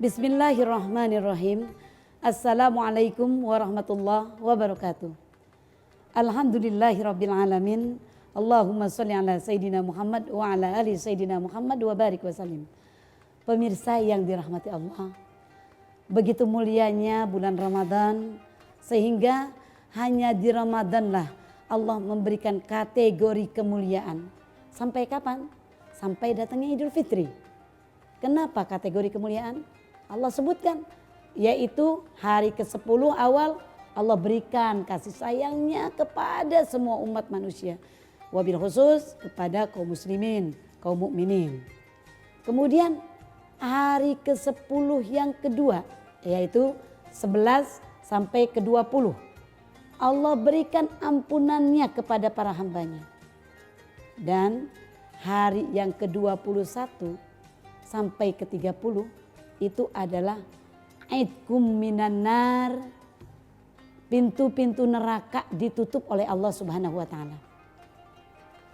Bismillahirrahmanirrahim. Assalamualaikum warahmatullahi wabarakatuh. Alhamdulillahirabbil alamin. Allahumma sholli ala sayyidina Muhammad wa ala ali sayyidina Muhammad wa barik wasallim. Pemirsa yang dirahmati Allah, begitu mulianya bulan Ramadan, sehingga hanya di Ramadanlah Allah memberikan kategori kemuliaan. Sampai kapan? Sampai datangnya Idul Fitri. Kenapa kategori kemuliaan? Allah sebutkan, yaitu hari ke-10 awal Allah berikan kasih sayangnya kepada semua umat manusia. Wabil khusus kepada kaum muslimin, kaum mukminin. Kemudian hari ke-10 yang kedua, yaitu 11 sampai ke-20. Allah berikan ampunannya kepada para hambanya. Dan hari yang ke-21 sampai ke-30 itu adalah Aidkum minan nar. Pintu-pintu neraka ditutup oleh Allah Subhanahu wa taala.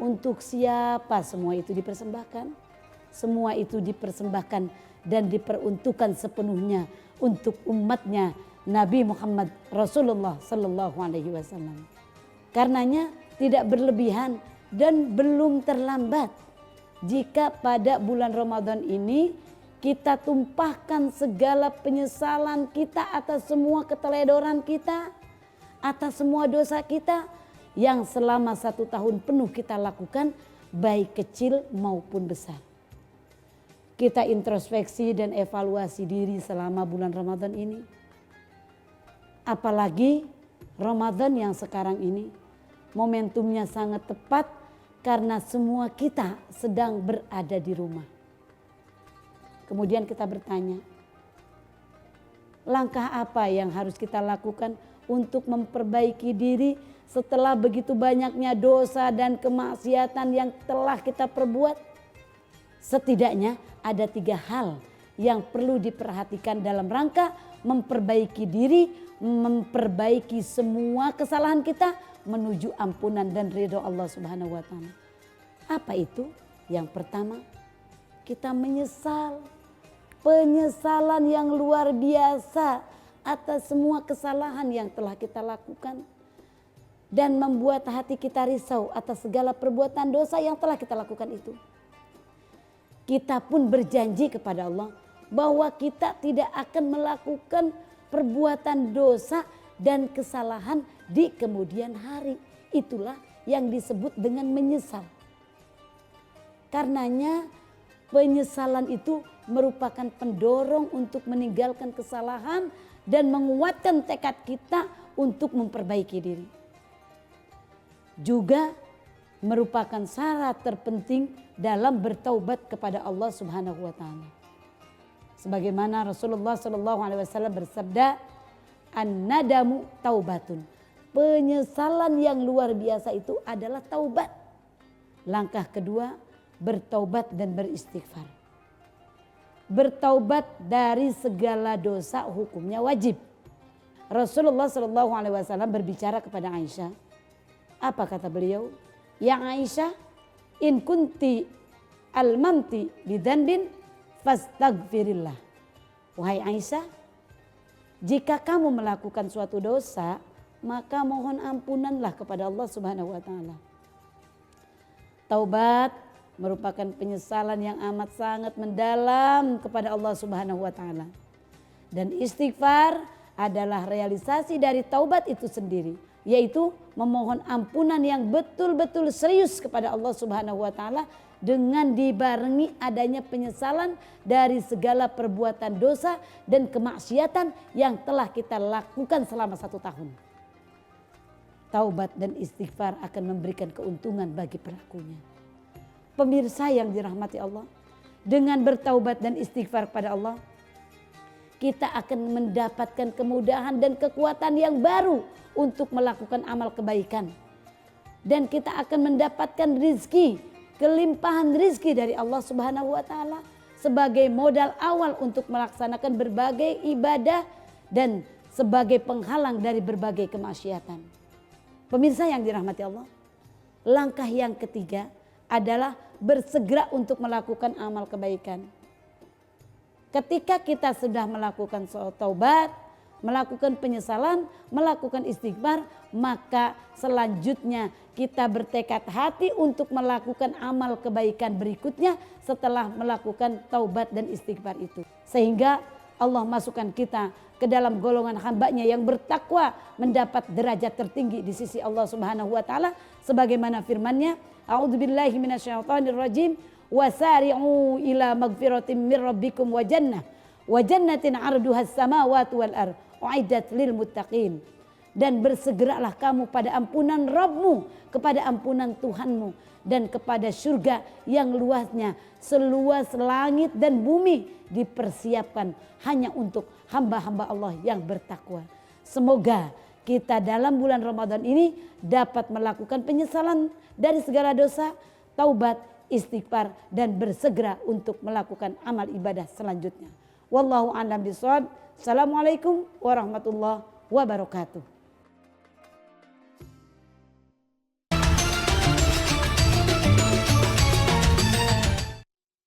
Untuk siapa semua itu dipersembahkan? Semua itu dipersembahkan dan diperuntukkan sepenuhnya untuk umatnya Nabi Muhammad Rasulullah sallallahu alaihi wasallam. Karenanya tidak berlebihan dan belum terlambat jika pada bulan Ramadan ini kita tumpahkan segala penyesalan kita atas semua keteledoran kita, atas semua dosa kita yang selama 1 tahun penuh kita lakukan, baik kecil maupun besar. Kita introspeksi dan evaluasi diri selama bulan Ramadan ini. Apalagi Ramadan yang sekarang ini momentumnya sangat tepat karena semua kita sedang berada di rumah. Kemudian kita bertanya, langkah apa yang harus kita lakukan untuk memperbaiki diri setelah begitu banyaknya dosa dan kemaksiatan yang telah kita perbuat? Setidaknya ada 3 hal yang perlu diperhatikan dalam rangka memperbaiki diri, memperbaiki semua kesalahan kita menuju ampunan dan ridho Allah Subhanahu wa taala. Apa itu? Yang pertama, kita menyesal. Penyesalan yang luar biasa atas semua kesalahan yang telah kita lakukan dan membuat hati kita risau atas segala perbuatan dosa yang telah kita lakukan itu. Kita pun berjanji kepada Allah bahwa kita tidak akan melakukan perbuatan dosa dan kesalahan di kemudian hari. Itulah yang disebut dengan menyesal. Karenanya penyesalan itu merupakan pendorong untuk meninggalkan kesalahan dan menguatkan tekad kita untuk memperbaiki diri. Juga merupakan syarat terpenting dalam bertaubat kepada Allah Subhanahu wa taala. Sebagaimana Rasulullah sallallahu alaihi wasallam bersabda, "An-nadamu taubatun." Penyesalan yang luar biasa itu adalah taubat. Langkah kedua, bertaubat dan beristighfar. Bertaubat dari segala dosa hukumnya wajib. Rasulullah sallallahu alaihi wasallam berbicara kepada Aisyah. Apa kata beliau? Ya Aisyah, in kunti almamti bidzanbin fastaghfirillah. Wahai Aisyah, jika kamu melakukan suatu dosa, maka mohon ampunanlah kepada Allah Subhanahu wa taala. Taubat merupakan penyesalan yang amat sangat mendalam kepada Allah Subhanahu wa taala. Dan istighfar adalah realisasi dari taubat itu sendiri, yaitu memohon ampunan yang betul-betul serius kepada Allah Subhanahu wa taala dengan dibarengi adanya penyesalan dari segala perbuatan dosa dan kemaksiatan yang telah kita lakukan selama 1 tahun. Taubat dan istighfar akan memberikan keuntungan bagi pelakunya. Pemirsa yang dirahmati Allah, dengan bertaubat dan istighfar pada Allah, kita akan mendapatkan kemudahan dan kekuatan yang baru untuk melakukan amal kebaikan. Dan kita akan mendapatkan rizki, kelimpahan rizki dari Allah Subhanahu wa taala sebagai modal awal untuk melaksanakan berbagai ibadah dan sebagai penghalang dari berbagai kemaksiatan. Pemirsa yang dirahmati Allah, langkah yang ketiga adalah bersegera untuk melakukan amal kebaikan. Ketika kita sudah melakukan taubat, melakukan penyesalan, melakukan istighfar, maka selanjutnya kita bertekad hati untuk melakukan amal kebaikan berikutnya setelah melakukan taubat dan istighfar itu. Sehingga Allah masukkan kita ke dalam golongan hambanya yang bertakwa, mendapat derajat tertinggi di sisi Allah Subhanahu wa taala sebagaimana firman-Nya, a'udzubillahi minasyaitonirrajim, wasari'u ila magfiratin mir rabbikum wa jannatin 'arduhas samawati wal ardh u'iddat lil muttaqin. Dan bersegeralah kamu pada ampunan Rabbmu, kepada ampunan Tuhanmu, dan kepada surga yang luasnya seluas langit dan bumi dipersiapkan hanya untuk hamba-hamba Allah yang bertakwa. Semoga kita dalam bulan Ramadan ini dapat melakukan penyesalan dari segala dosa, taubat, istighfar, dan bersegera untuk melakukan amal ibadah selanjutnya. Wallahu a'lam bishawab. Assalamualaikum warahmatullahi wabarakatuh.